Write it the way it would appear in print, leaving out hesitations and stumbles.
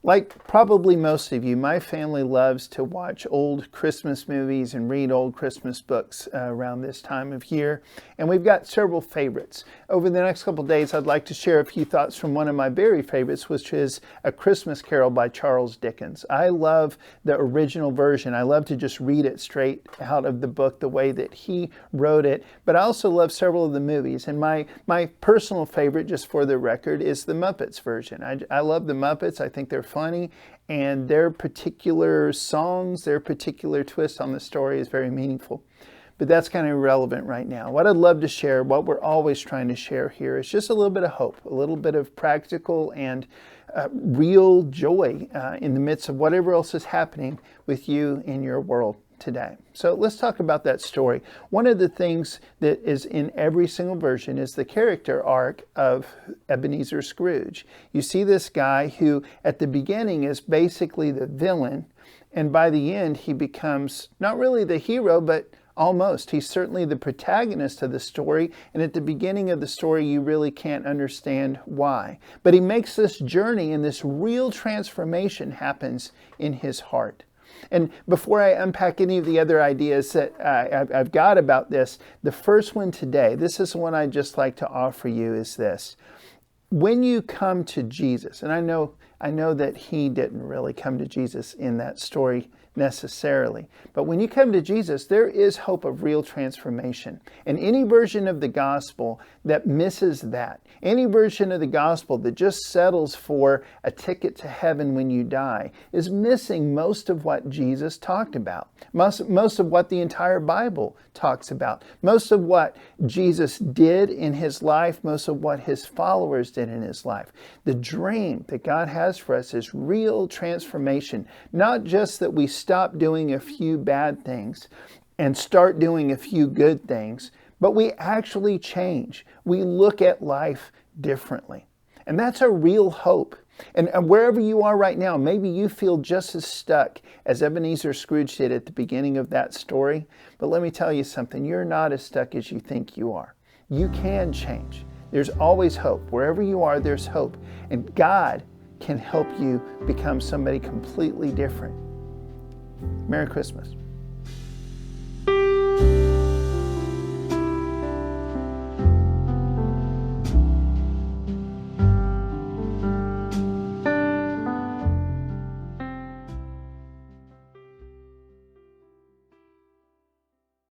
Like probably most of you, my family loves to watch old Christmas movies and read old Christmas books around this time of year. And we've got several favorites. Over the next couple of days, I'd like to share a few thoughts from one of my very favorites, which is A Christmas Carol by Charles Dickens. I love the original version. I love to just read it straight out of the book, the way that he wrote it. But I also love several of the movies. And my personal favorite, just for the record, is the Muppets version. I love the Muppets. I think they're funny, and their particular songs, their particular twist on the story is very meaningful. But that's kind of irrelevant right now. What I'd love to share, what we're always trying to share here, is just a little bit of hope, a little bit of practical and real joy in the midst of whatever else is happening with you in your world today. So let's talk about that story. One of the things that is in every single version is the character arc of Ebenezer Scrooge. You see this guy who at the beginning is basically the villain, and by the end he becomes not really the hero, but almost. He's certainly the protagonist of the story, and at the beginning of the story you really can't understand why. But he makes this journey, and this real transformation happens in his heart. And before I unpack any of the other ideas that I've got about this, the first one today, this is one I'd just like to offer you, is this. When you come to Jesus, and I know that he didn't really come to Jesus in that story necessarily, but when you come to Jesus, there is hope of real transformation. And any version of the gospel that misses that, any version of the gospel that just settles for a ticket to heaven when you die, is missing most of what Jesus talked about, most of what the entire Bible talks about, most of what Jesus did in his life, most of what his followers did in his life. The dream that God has for us is real transformation, not just that we stop doing a few bad things and start doing a few good things, but we actually change. We look at life differently. And that's a real hope. And wherever you are right now, maybe you feel just as stuck as Ebenezer Scrooge did at the beginning of that story. But let me tell you something, you're not as stuck as you think you are. You can change. There's always hope. Wherever you are, there's hope. And God can help you become somebody completely different. Merry Christmas.